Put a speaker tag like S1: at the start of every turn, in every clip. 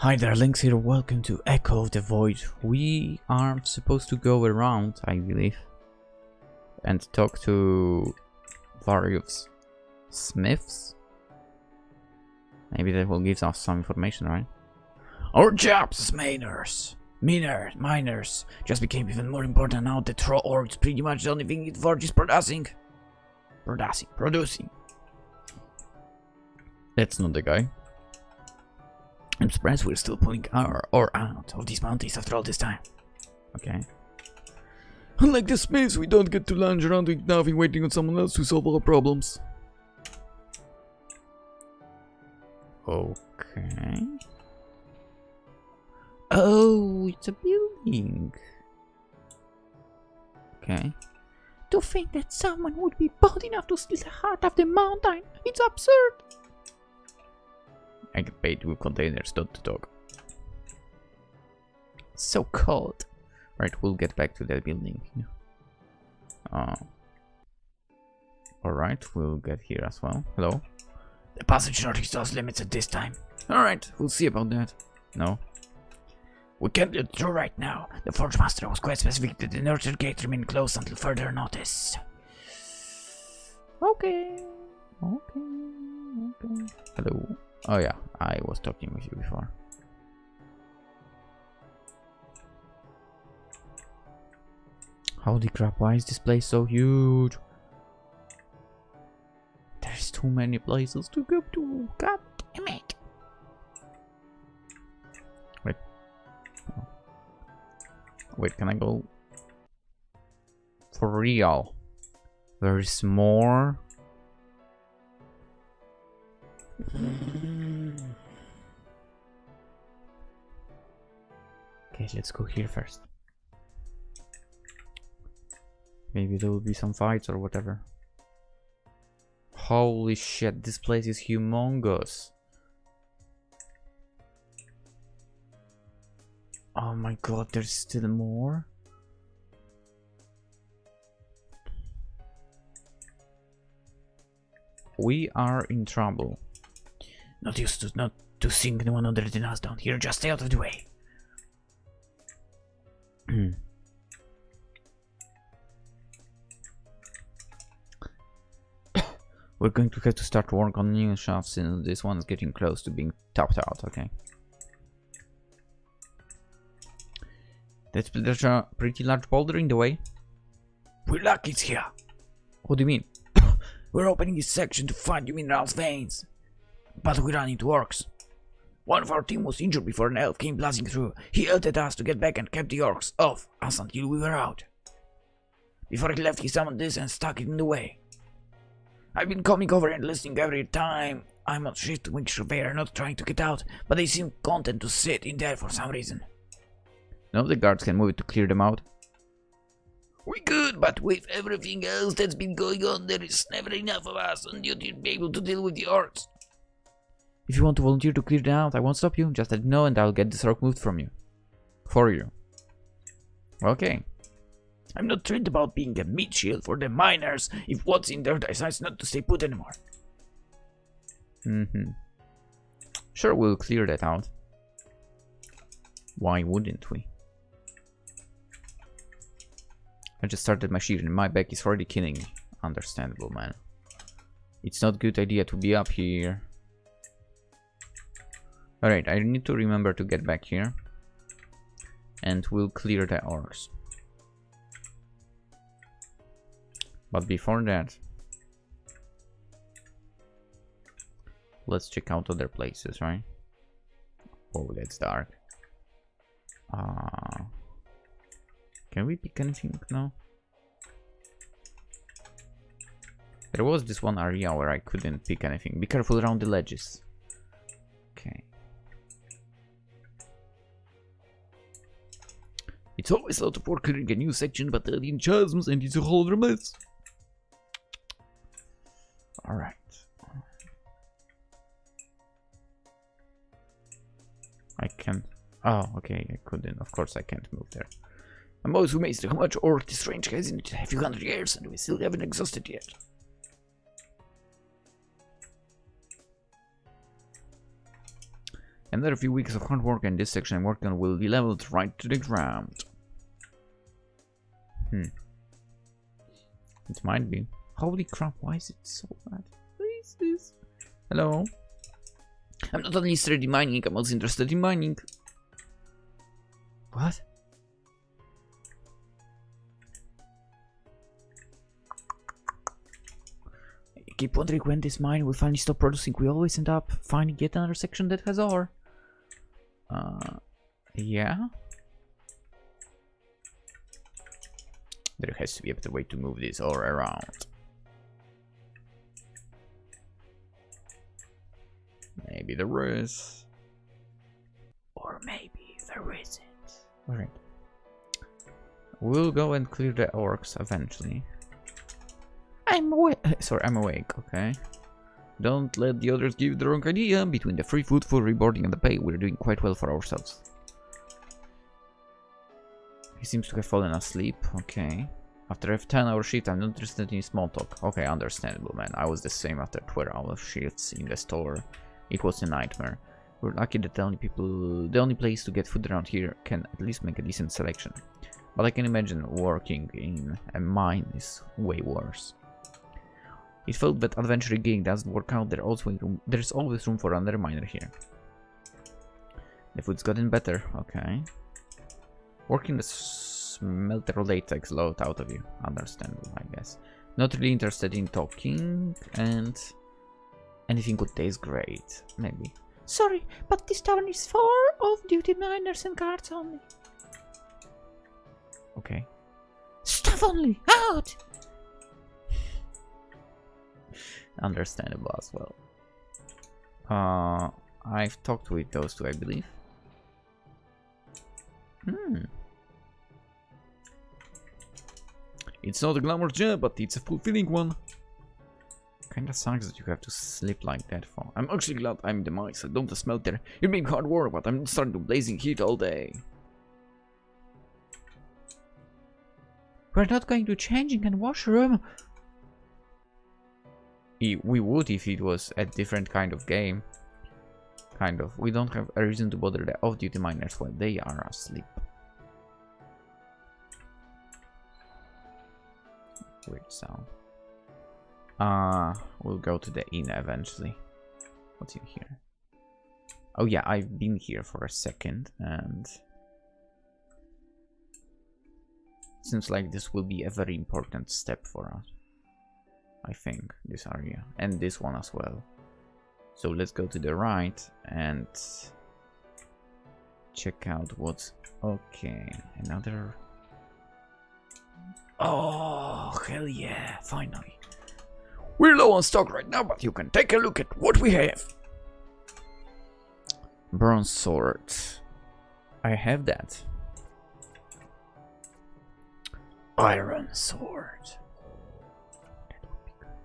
S1: Hi there, Lynx here, welcome to Echo of the Void. We are supposed to go around, I believe, and talk to various smiths. Maybe they will give us some information, right? Our jobs as miners just became even more important now that raw ore is pretty much the only thing it Forge is producing. That's not the guy. I'm surprised we're still pulling our ore out of these mountains after all this time. Okay. Unlike the smiths, we don't get to lounge around doing nothing, waiting on someone else to solve our problems. Okay. Oh, it's a building. Okay. To think that someone would be bold enough to steal the heart of the mountain, it's absurd. I get paid with containers, not to talk. So cold. Right, we'll get back to that building. Alright, we'll get here as well. Hello? The passage not exhaust limits at this time. Alright, we'll see about that. No? We can't get through right now. The Forge Master was quite specific that the nurture gate remain closed until further notice. Okay. Hello? Oh yeah, I was talking with you before. Holy crap, why is this place so huge? There's too many places to go to. God damn it. Wait. Oh. Wait, can I go? For real? There's more? Okay, let's go here first. Maybe there will be some fights or whatever. Holy shit, this place is humongous. Oh my god, there's still more? We are in trouble. Not used to not to seeing anyone other than us down here. Just stay out of the way. We're going to have to start work on new shafts since this one is getting close to being topped out. Okay. There's a pretty large boulder in the way. We're lucky it's here. What do you mean? We're opening this section to find new minerals veins. But we ran into orcs. One of our team was injured before an elf came blasting through. He yelled at us to get back and kept the orcs off us until we were out. Before he left, he summoned this and stuck it in the way. I've been coming over and listening every time I'm on shift to make sure they are not trying to get out, but they seem content to sit in there for some reason. None of the guards can move it to clear them out. We could, but with everything else that's been going on, there is never enough of us on duty to be able to deal with the orcs. If you want to volunteer to clear them out, I won't stop you. Just let me know and I'll get this orc moved from you. For you. Okay. I'm not thrilled about being a meat shield for the miners if what's in there decides not to stay put anymore. Sure, we'll clear that out. Why wouldn't we? I just started my shield and my back is already killing me. Understandable, man. It's not a good idea to be up here. Alright, I need to remember to get back here. And we'll clear the orcs. But before that, let's check out other places, right? Oh, that's dark. Can we pick anything? No. There was this one area where I couldn't pick anything. Be careful around the ledges. Okay. It's always a lot of work clearing a new section, but the enchasms and it's a whole other mess. Alright. I can't. Oh, okay, I couldn't. Of course, I can't move there. I'm always amazed at how much ore this range has in it. A few hundred years, and we still haven't exhausted yet. Another few weeks of hard work and this section I'm working on will be leveled right to the ground. It might be. Holy crap, why is it so bad? What is this? Hello? I'm not only interested in mining, I'm also interested in mining. What? I keep wondering when this mine will finally stop producing. We always end up finding yet another section that has ore. Yeah? There has to be a better way to move this ore around. Maybe there is. Or maybe there isn't. Alright. We'll go and clear the orcs eventually. I'm awake. Sorry, I'm awake, okay. Don't let the others give the wrong idea. Between the free food, full reboarding, and the pay, we're doing quite well for ourselves. He seems to have fallen asleep, okay. After a 10-hour shift, I'm not interested in small talk. Okay, understandable, man. I was the same after 12-hour shifts in the store. It was a nightmare. We're lucky that the only place to get food around here can at least make a decent selection. But I can imagine working in a mine is way worse. It felt that adventure gigging doesn't work out. There's always room for another miner here. The food's gotten better, okay. Working the smelter late takes a lot out of you. Understandable, I guess. Not really interested in talking, and anything could taste great, maybe. Sorry, but this tavern is for off-duty miners and guards only. Okay. Staff only! Out! Understandable as well. I've talked with those two, I believe. It's not a glamorous job, but it's a fulfilling one. Kinda sucks that you have to sleep like that for. I'm actually glad I'm the mice. I don't smell there. It may be hard work, but I'm not starting to blazing heat all day. We're not going to changing and washroom. We would if it was a different kind of game. Kind of. We don't have a reason to bother the off-duty miners while they are asleep. Weird sound. We'll go to the inn eventually. What's in here? Oh yeah, I've been here for a second and seems like this will be a very important step for us. I think this area and this one as well. So let's go to the right and check out what's okay. Another. Oh hell yeah! Finally. We're low on stock right now, but you can take a look at what we have. Bronze sword. I have that. Iron sword. That would be good.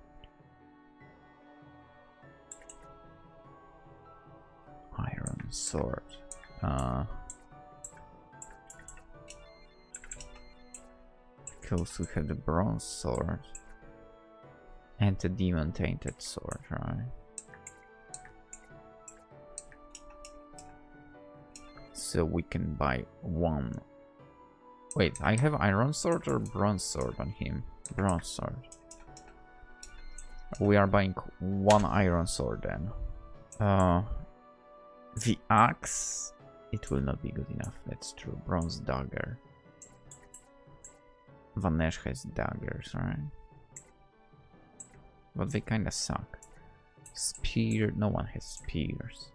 S1: Iron sword. Because we have the bronze sword. And the demon tainted sword, right? So we can buy one. Wait, I have iron sword or bronze sword on him? Bronze sword. We are buying one iron sword then. The axe, it will not be good enough. That's true. Bronze dagger. Vanesh has daggers, right? But they kinda suck. Spear, no one has spears.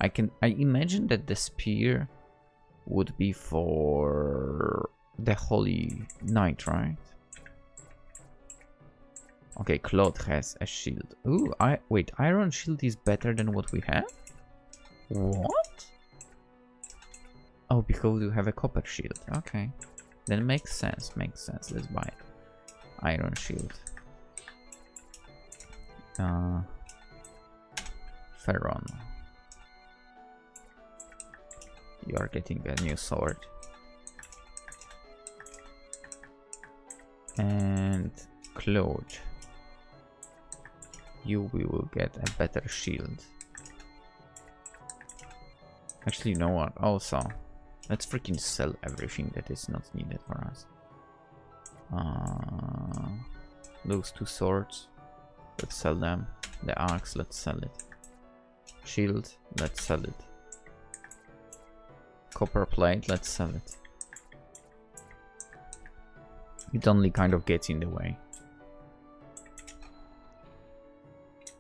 S1: I imagine that the spear would be for the Holy Knight, right? Okay, Claude has a shield. Ooh, wait, Iron Shield is better than what we have? What? Oh, because you have a copper shield. Okay. Then makes sense, Let's buy it. Iron Shield. Ferron. You are getting a new sword. And Claude. You will get a better shield. Actually, you know what? Also, let's freaking sell everything that is not needed for us. Those 2 swords, let's sell them. The axe, let's sell it. Shield, let's sell it. Copper plate, let's sell it. It only kind of gets in the way.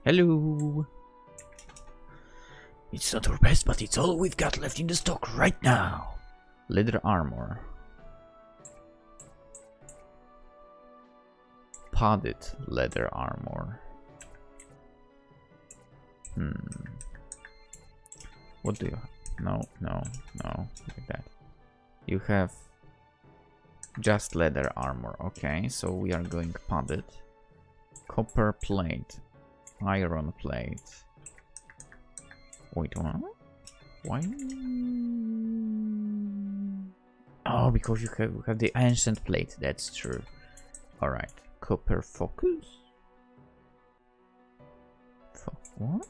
S1: Hello! It's not our best, but it's all we've got left in the stock right now. Leather armor. Padded leather armor. What do you have? No, like that. You have just leather armor. Okay, so we are going padded. Copper plate. Iron plate. Wait, what? Why? Oh, because you have the ancient plate. That's true. Alright. Copper focus? What?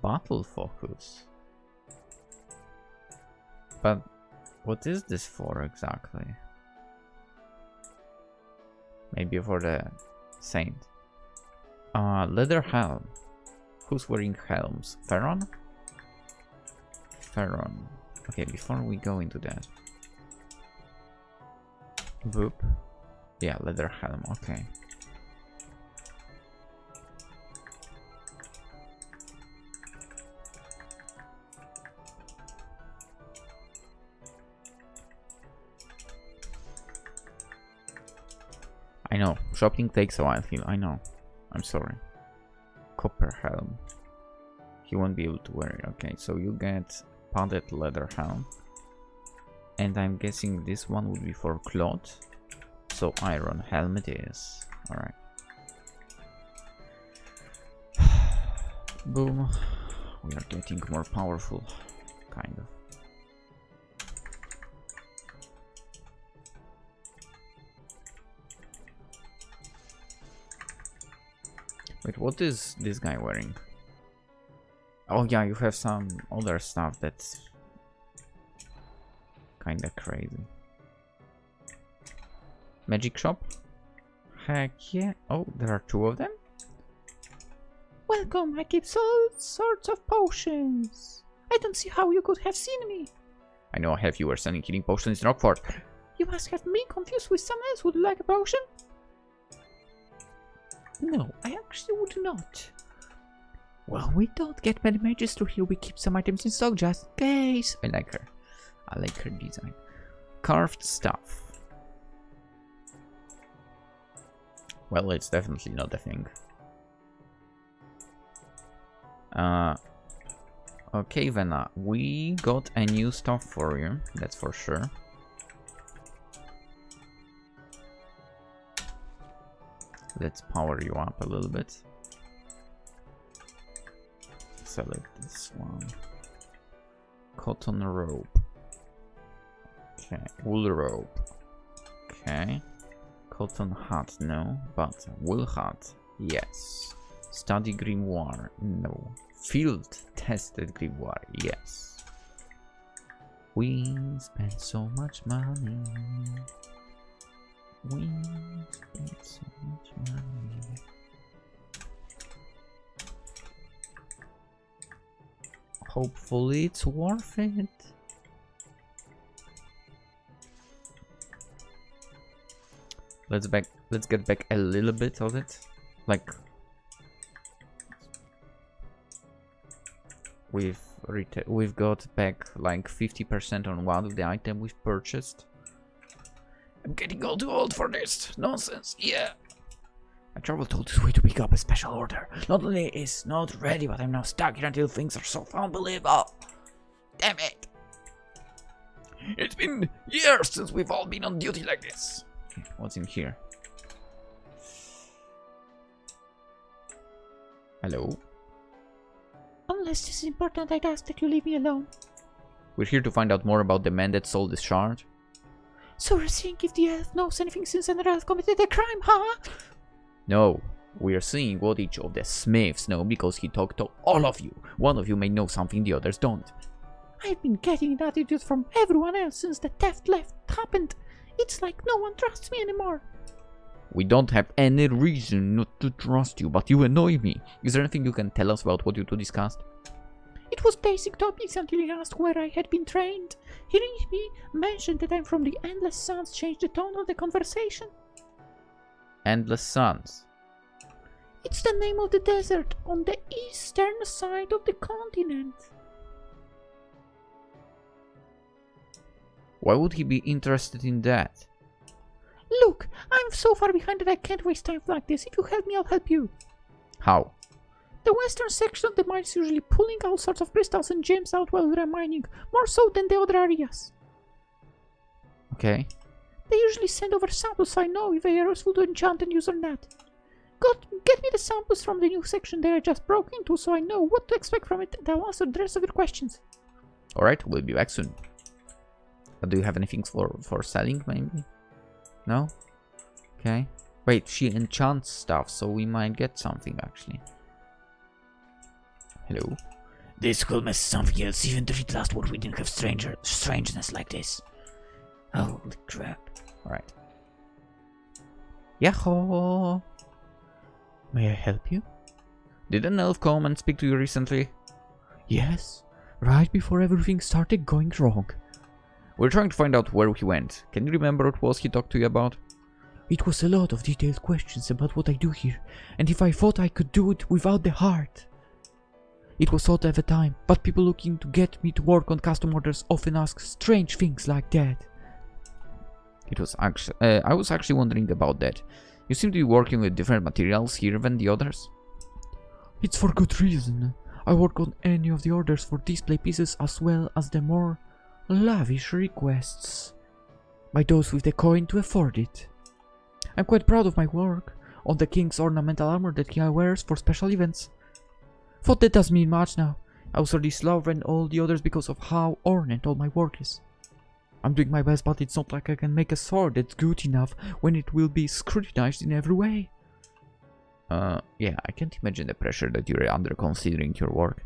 S1: Battle focus. But what is this for exactly? Maybe for the saint. Leather helm. Who's wearing helms? Pharaon? Pharaon. Okay, before we go into that. Boop. Yeah, leather helm, okay. I know, shopping takes a while, Phil, I know. I'm sorry. Copper helm. He won't be able to wear it. Okay, so you get padded leather helm. And I'm guessing this one would be for cloth. So iron helm it is. Alright. Boom. We are getting more powerful. Kind of. Wait, what is this guy wearing? Oh yeah, you have some other stuff that's kinda crazy. Magic shop? Heck yeah. Oh, there are 2 of them? Welcome, I keep all sorts of potions. I don't see how you could have seen me. I know I have you were selling healing potions in Rockford. You must have me confused with someone else. Would you like a potion? No, I actually would not. Well, we don't get many mages through here. We keep some items in stock just in case. I like her. I like her design. Carved stuff. Well, it's definitely not a thing. Okay, Vena, we got a new stuff for you. That's for sure. Let's power you up a little bit. Select this one. Cotton robe. Okay, wool robe. Okay. Cotton hat, no. But wool hat, yes. Study grimoire, no. Field tested grimoire, yes. We spend so much money. We spend so much money. Hopefully it's worth it. Let's get back a little bit of it. Like we've got back like 50% on one of the item we've purchased. I'm getting all too old for this nonsense. Yeah. I traveled all this way to pick up a special order. Not only is not ready, but I'm now stuck here until things are so unbelievable. Damn it. It's been years since we've all been on duty like this. Okay, what's in here? Hello? Unless this is important, I'd ask that you leave me alone. We're here to find out more about the man that sold this shard. So we're seeing if the elf knows anything since another elf committed a crime, huh? No, We are seeing what each of the Smiths know because he talked to all of you. One of you may know something the others don't.
S2: I've been getting an attitude from everyone else since the theft happened. It's like no one trusts me anymore.
S1: We don't have any reason not to trust you, but you annoy me. Is there anything you can tell us about what you two discussed?
S2: It was basic topics until he asked where I had been trained. Hearing me mention that I'm from the Endless Suns changed the tone of the conversation.
S1: Endless Suns?
S2: It's the name of the desert on the eastern side of the continent.
S1: Why would he be interested in that?
S2: Look, I'm so far behind that I can't waste time like this. If you help me, I'll help you.
S1: How?
S2: The western section of the mine is usually pulling all sorts of crystals and gems out while we're mining, more so than the other areas.
S1: Okay.
S2: They usually send over samples so I know if they are useful to enchant and use or not. Get me the samples from the new section that I just broke into so I know what to expect from it and I'll answer the rest of your questions.
S1: Alright, we'll be back soon. Do you have anything for selling, maybe? No? Okay. Wait, she enchants stuff, so we might get something, actually. Hello?
S3: This could mess something else. Even the last word we didn't have strangeness like this. Holy crap.
S1: Alright. Yahoo!
S2: May I help you?
S1: Did an elf come and speak to you recently?
S2: Yes, right before everything started going wrong.
S1: We're trying to find out where he went. Can you remember what was he talked to you about?
S2: It was a lot of detailed questions about what I do here, and if I thought I could do it without the heart. It was thought at the time, but people looking to get me to work on custom orders often ask strange things like that.
S1: It was actually, I was actually wondering about that. You seem to be working with different materials here than the others.
S2: It's for good reason. I work on any of the orders for display pieces as well as the more lavish requests by those with the coin to afford it. I'm quite proud of my work on the king's ornamental armor that he wears for special events. Thought that doesn't mean much now. I was already slower than all the others because of how ornate all my work is. I'm doing my best, but it's not like I can make a sword that's good enough when it will be scrutinized in every way.
S1: Yeah, I can't imagine the pressure that you're under considering your work.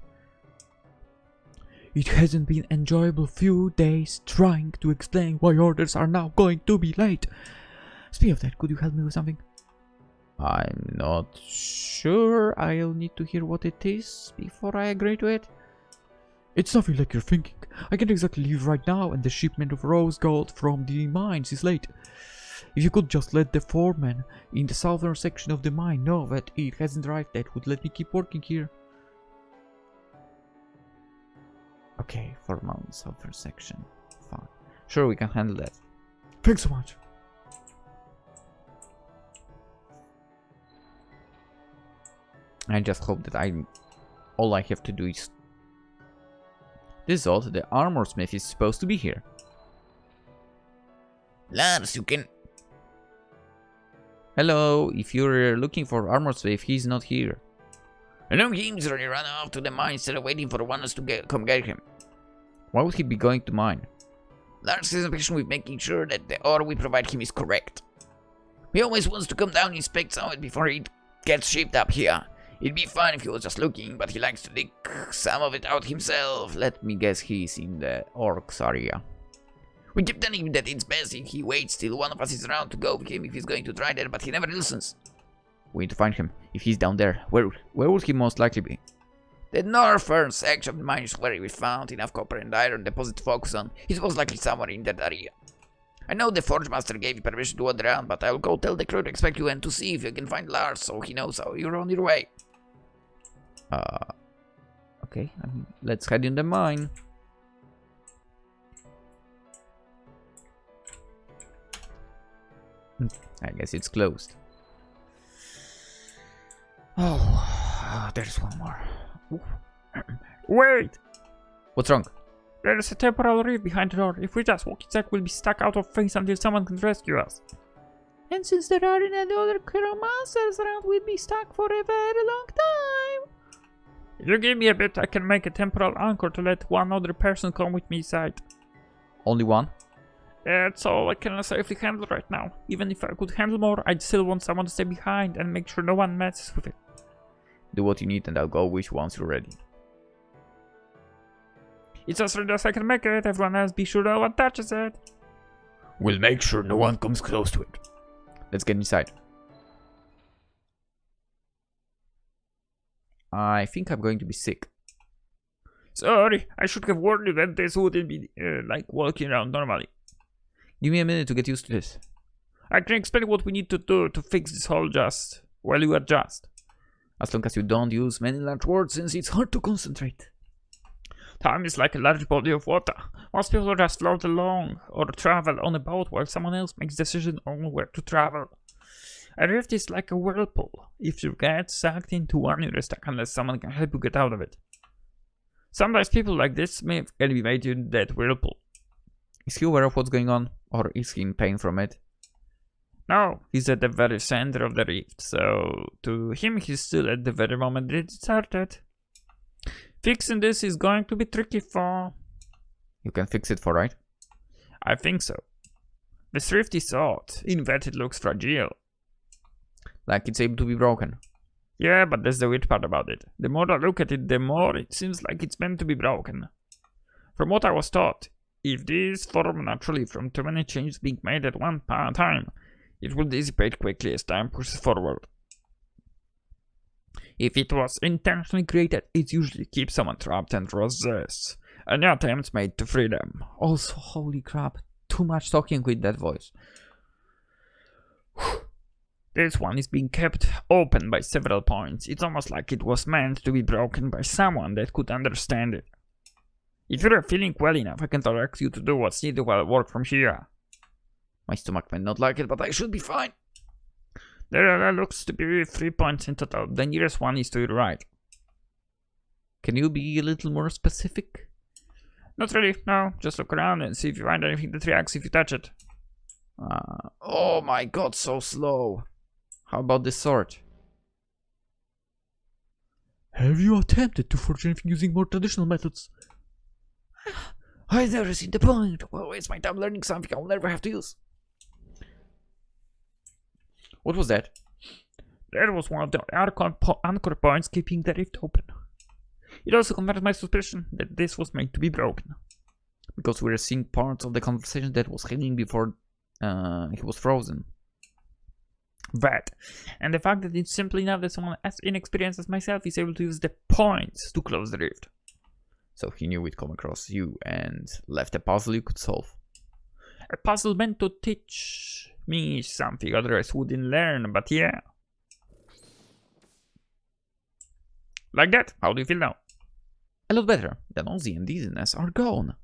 S2: It hasn't been enjoyable few days trying to explain why orders are now going to be late. Speaking of that, could you help me with something?
S1: I'm not sure. I'll need to hear what it is before I agree to it.
S2: It's nothing like you're thinking. I can't exactly leave right now and the shipment of rose gold from the mines is late. If you could just let the foreman in the southern section of the mine know that it hasn't arrived, that would let me keep working here.
S1: Okay, foreman, southern section. Fine. Sure, we can handle that.
S2: Thanks so much.
S1: I just hope that all I have to do is... This is odd, the armor smith is supposed to be here.
S3: Lars, you can...
S1: Hello, if you're looking for armor smith, he's not here.
S3: I know he's already run off to the mine instead of waiting for one of us to come get him.
S1: Why would he be going to mine?
S3: Lars is impatient with making sure that the order we provide him is correct. He always wants to come down and inspect some of it before it gets shipped up here. It'd be fine if he was just looking, but he likes to dig some of it out himself.
S1: Let me guess, he's in the orcs area.
S3: We keep telling him that it's best if he waits till one of us is around to go with him if he's going to try that, but he never listens.
S1: We need to find him. If he's down there, where would he most likely be?
S3: The northern section of the mine is where we found enough copper and iron deposit to focus on. He's most likely somewhere in that area. I know the Forge Master gave you permission to wander around, but I'll go tell the crew to expect you and to see if you can find Lars so he knows how you're on your way.
S1: Okay, let's head in the mine. I guess it's closed.
S3: Oh, there's one more.
S4: Wait!
S1: What's wrong?
S4: There is a temporal reef behind the door. If we just walk inside, we'll be stuck out of things until someone can rescue us.
S2: And since there aren't any other pyromancers around, we'll be stuck for a very long time.
S4: You give me a bit, I can make a temporal anchor to let one other person come with me inside.
S1: Only one?
S4: That's all I can safely handle right now. Even if I could handle more, I'd still want someone to stay behind and make sure no one messes with it.
S1: Do what you need and I'll go with you once you're ready.
S4: It's as ready as I can make it. Everyone else be sure no one touches it.
S1: We'll make sure no one comes close to it. Let's get inside. I think I'm going to be sick.
S4: Sorry, I should have warned you that this wouldn't be like walking around normally.
S1: Give me a minute to get used to this.
S4: I can explain what we need to do to fix this whole just while you adjust.
S1: As long as you don't use many large words, since it's hard to concentrate.
S4: Time is like a large body of water. Most people just float along or travel on a boat while someone else makes decisions on where to travel. A rift is like a whirlpool. If you get sucked into one, you're stuck unless someone can help you get out of it. Sometimes people like this may elevate you in that whirlpool.
S1: Is he aware of what's going on? Or is he in pain from it?
S4: No, he's at the very center of the rift, so to him he's still at the very moment it started. Fixing this is going to be tricky for...
S1: You can fix it for right?
S4: I think so. This rift is odd, in that it looks fragile.
S1: Like it's able to be broken.
S4: Yeah, but that's the weird part about it. The more I look at it, the more it seems like it's meant to be broken. From what I was taught, if this formed naturally from too many changes being made at one time, it will dissipate quickly as time pushes forward. If it was intentionally created, it usually keeps someone trapped and resists any attempts made to free them.
S1: Also, holy crap, too much talking with that voice.
S4: This one is being kept open by several points. It's almost like it was meant to be broken by someone that could understand it. If you're feeling well enough, I can direct you to do what's needed while I work from here.
S1: My stomach might not like it, but I should be fine.
S4: There looks to be 3 points in total. The nearest one is to your right.
S1: Can you be a little more specific?
S4: Not really, no. Just look around and see if you find anything that reacts if you touch it.
S1: Oh my god, so slow. How about this sword?
S2: Have you attempted to forge anything using more traditional methods?
S3: I've never seen the point. Well, waste my time learning something I'll never have to use.
S1: What was that?
S4: That was one of the anchor points keeping the rift open. It also confirms my suspicion that this was meant to be broken.
S1: Because we were seeing parts of the conversation that was happening before he was frozen.
S4: That, and the fact that it's simply enough that someone as inexperienced as myself is able to use the points to close the rift.
S1: So he knew we'd come across you and left a puzzle you could solve.
S4: A puzzle meant to teach me something otherwise wouldn't learn, but yeah. Like that, how do you feel now?
S1: A lot better. The nausea and dizziness are gone.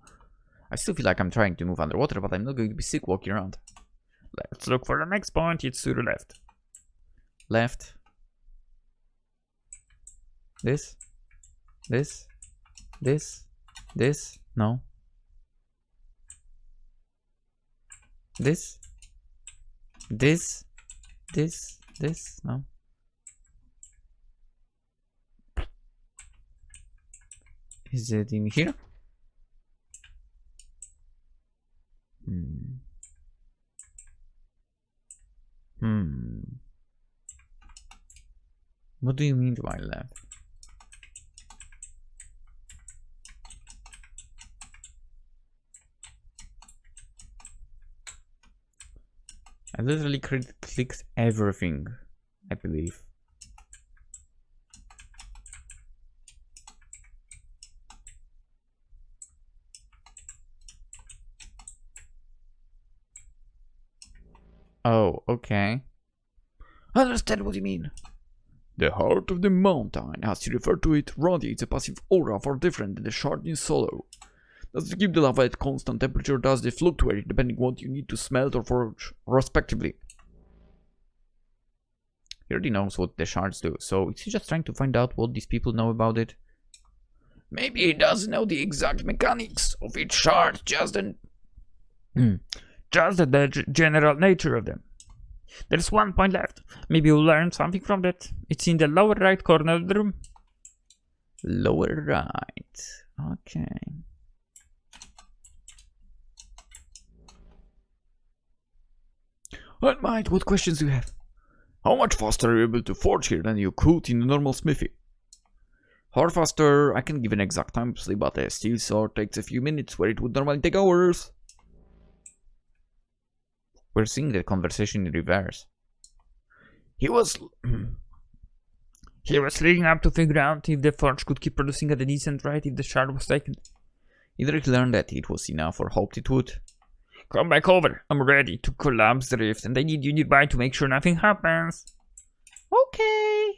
S1: I still feel like I'm trying to move underwater, but I'm not going to be sick walking around.
S4: Let's look for the next point. It's to the left.
S1: Left. This. This. This. This. No. This. This. This. This. No. Is it in here? What do you mean to my left? I literally clicked everything, I believe. Oh, okay.
S3: I understand what you mean.
S2: The heart of the mountain, as you refer to it, radiates a passive aura far different than the shard in Solo. Does it keep the lava at constant temperature, does it fluctuate depending on what you need to smelt or forge, respectively?
S1: He already knows what the shards do, so is he just trying to find out what these people know about it?
S3: Maybe he doesn't know the exact mechanics of each shard, just the
S4: general nature of them. There's 1 point left. Maybe you'll learn something from that. It's in the lower right corner of the room.
S1: Lower right. Okay. Alright, what questions do you have? How much faster are you able to forge here than you could in a normal smithy? Far faster, I can give an exact time, but a steel sword takes a few minutes where it would normally take hours. We're seeing the conversation in reverse.
S3: He was
S4: leading up to figure out if the forge could keep producing at a decent rate if the shard was taken.
S1: Either he learned that it was enough or hoped it would.
S4: Come back over. I'm ready to collapse the rift, and I need you nearby to make sure nothing happens.
S2: Okay.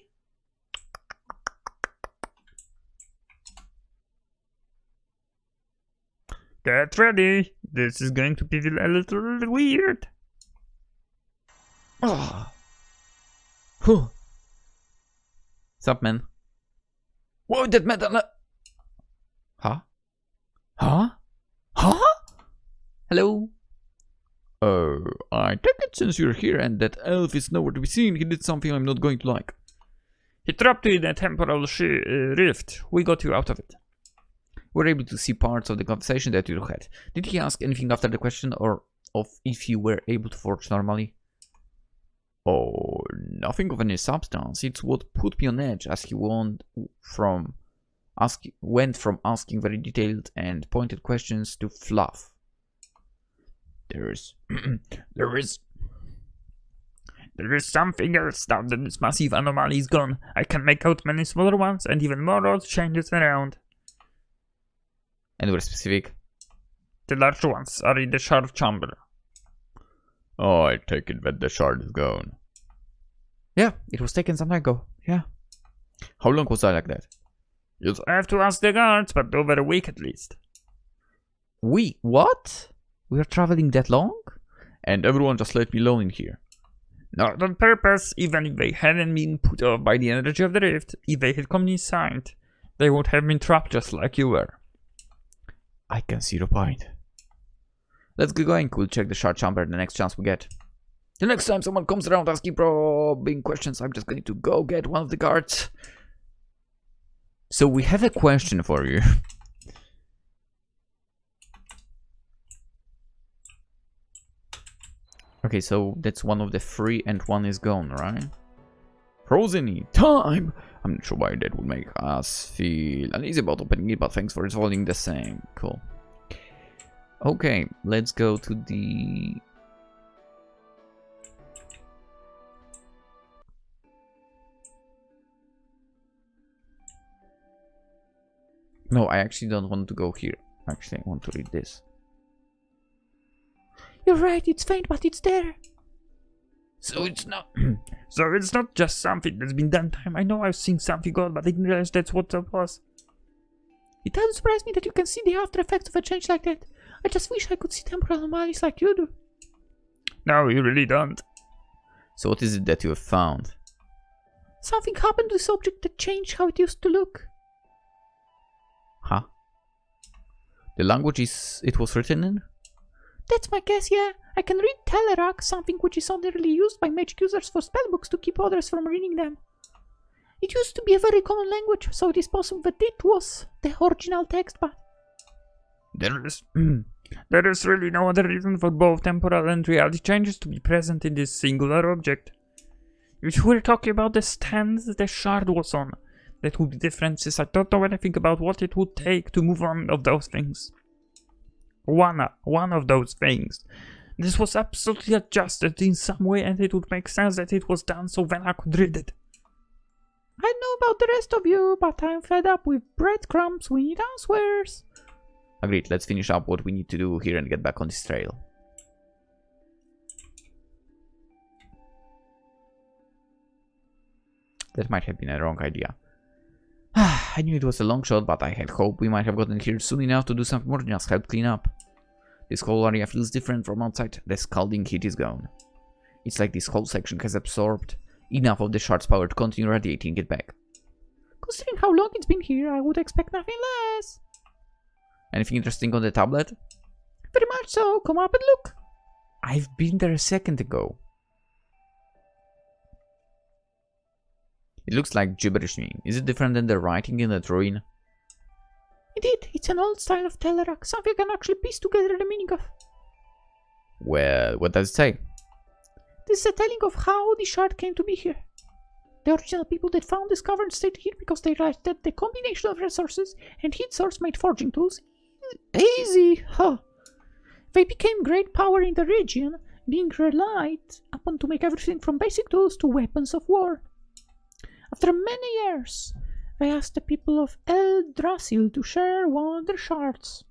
S4: Get ready. This is going to be a little weird.
S1: Ah. Whew. Sup, man?
S3: Whoa, that metal.
S1: Huh? Huh? Huh? Hello? I take it since you're here and that elf is nowhere to be seen, he did something I'm not going to like.
S4: He trapped you in a temporal rift. We got you out of it.
S1: We're able to see parts of the conversation that you had. Did he ask anything after the question or of if you were able to forge normally? Oh, nothing of any substance. It's what put me on edge as he went from asking very detailed and pointed questions to fluff. There is
S4: something else now that this massive anomaly is gone. I can make out many smaller ones and even more odd changes around.
S1: And we're specific.
S4: The large ones are in the shard chamber.
S1: Oh, I take it that the shard is gone.
S2: Yeah, it was taken some time ago. Yeah.
S1: How long was I like that?
S4: You'll have to ask the guards, but over a week at least.
S1: What?
S2: We are traveling that long?
S1: And everyone just let me alone in here.
S4: Not on purpose, even if they hadn't been put off by the energy of the rift. If they had come inside, they would have been trapped just like you were.
S1: I can see the point. Let's get going. We'll check the shard chamber the next chance we get.
S3: The next time someone comes around asking probing questions, I'm just going to go get one of the guards.
S1: So we have a question for you. Okay, so that's one of the three and one is gone, right? Frozen time! I'm not sure why that would make us feel uneasy about opening it, but thanks for resolving the same. Cool. Okay, let's go to the... No, I actually don't want to go here. Actually, I want to read this.
S2: You're right, it's faint, but it's there.
S3: So it's not...
S4: So it's not just something that's been done time. I know I've seen something odd, but I didn't realize that's what that was.
S2: It doesn't surprise me that you can see the after effects of a change like that. I just wish I could see temporal anomalies like you do.
S4: No, you really don't.
S1: So what is it that you have found?
S2: Something happened to this object that changed how it used to look.
S1: Huh? The language it was written in?
S2: That's my guess, yeah. I can read Telerak, something which is ordinarily used by magic users for spellbooks to keep others from reading them. It used to be a very common language, so it is possible that it was the original text, but...
S4: There is really no other reason for both temporal and reality changes to be present in this singular object. If we're talking about the stance the shard was on, that would be differences. I don't know anything about what it would take to move on of those things. One of those things. This was absolutely adjusted in some way, and it would make sense that it was done so when I could read it.
S2: I know about the rest of you, but I'm fed up with breadcrumbs. We need answers.
S1: Agreed, let's finish up what we need to do here and get back on this trail. That might have been a wrong idea. I knew it was a long shot, but I had hoped we might have gotten here soon enough to do something more than just help clean up. This whole area feels different from outside. The scalding heat is gone. It's like this whole section has absorbed enough of the shard's power to continue radiating it back.
S2: Considering how long it's been here, I would expect nothing less.
S1: Anything interesting on the tablet?
S2: Very much so. Come up and look.
S1: I've been there a second ago. It looks like gibberish to me. Is it different than the writing in that ruin?
S2: Indeed, it's an old style of Telerak, something I can actually piece together the meaning of.
S1: Well, what does it say?
S2: This is a telling of how the shard came to be here. The original people that found this cavern stayed here because they realized that the combination of resources and heat source made forging tools easy. Huh. They became great power in the region, being relied upon to make everything from basic tools to weapons of war. After many years, they asked the people of Eldrasil to share one of their shards.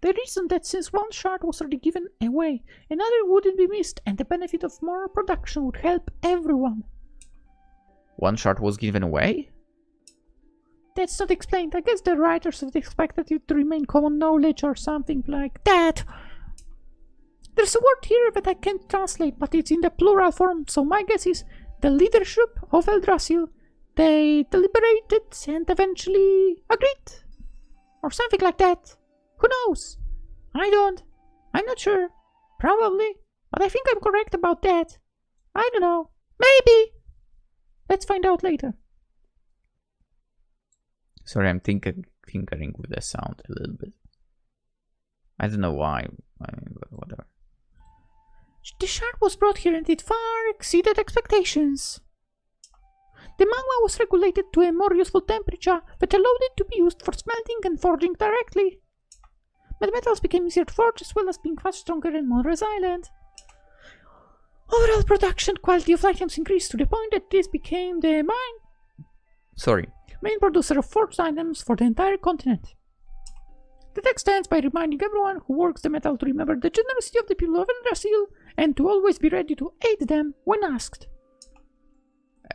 S2: They reasoned that since one shard was already given away, another wouldn't be missed, and the benefit of more production would help everyone.
S1: One shard was given away?
S2: That's not explained. I guess the writers have expected it to remain common knowledge or something like that. There's a word here that I can't translate, but it's in the plural form, so my guess is the leadership of Eldrasil. They deliberated and eventually agreed. Or something like that. Who knows? I'm not sure. Probably. But I think I'm correct about that. I don't know. Maybe. Let's find out later.
S1: Sorry, I'm tinkering with the sound a little bit. I don't know why. I mean, but whatever.
S2: The shard was brought here and it far exceeded expectations. The magma was regulated to a more useful temperature that allowed it to be used for smelting and forging directly. But metals became easier to forge as well as being fast, stronger and more resilient. Overall production quality of items increased to the point that this became the main producer of forged items for the entire continent. The text ends by reminding everyone who works the metal to remember the generosity of the people of Eldrasil and to always be ready to aid them when asked.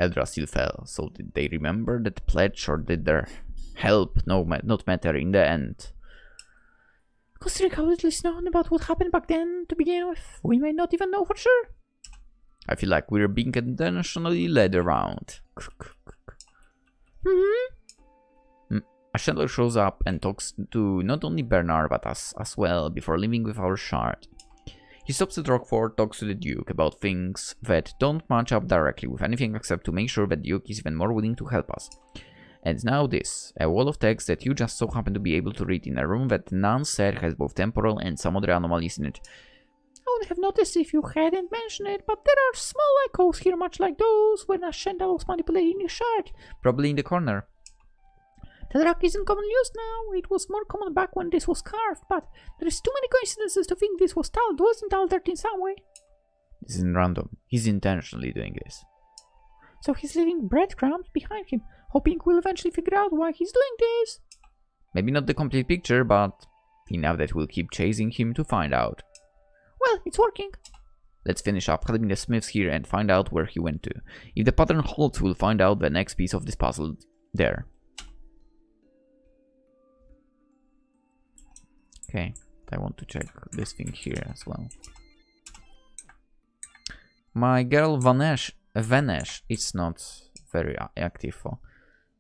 S1: Eldrasil fell, so did they remember that pledge or did their help not matter in the end?
S2: Considering how little is known about what happened back then to begin with, we may not even know for sure.
S1: I feel like we're being intentionally led around. Ashendal shows up and talks to not only Bernard but us as well before leaving with our shard. He stops at Rockford, talks to the Duke about things that don't match up directly with anything except to make sure that Duke is even more willing to help us. And now this, a wall of text that you just so happen to be able to read in a room that none said has both temporal and some other anomalies in it.
S2: I would have noticed if you hadn't mentioned it, but there are small echoes here much like those when Ashendal was manipulating your shard.
S1: Probably in the corner.
S2: The rock isn't commonly used now. It was more common back when this was carved, but there is too many coincidences to think this wasn't altered in some way.
S1: This isn't random. He's intentionally doing this.
S2: So he's leaving breadcrumbs behind him, hoping we'll eventually figure out why he's doing this.
S1: Maybe not the complete picture, but enough that we'll keep chasing him to find out.
S2: Well, it's working.
S1: Let's finish up helping the smiths here and find out where he went to. If the pattern holds, we'll find out the next piece of this puzzle there. Okay, I want to check this thing here as well. My girl Vanesh is not very active.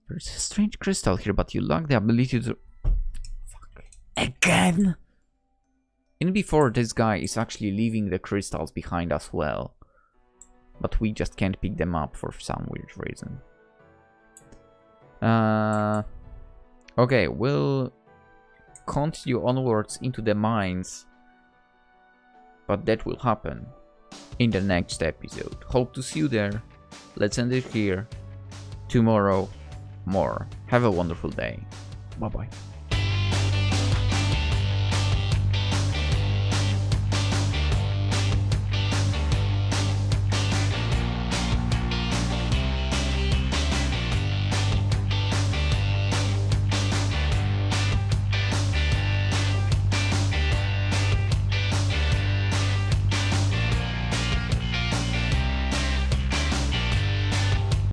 S1: There's a strange crystal here, but you lack the ability to... Fuck. Again? In before, this guy is actually leaving the crystals behind as well. But we just can't pick them up for some weird reason. Okay, we'll continue onwards into the mines. But that will happen in the next episode. Hope to see you there. Let's end it here. Tomorrow, more. Have a wonderful day. Bye bye.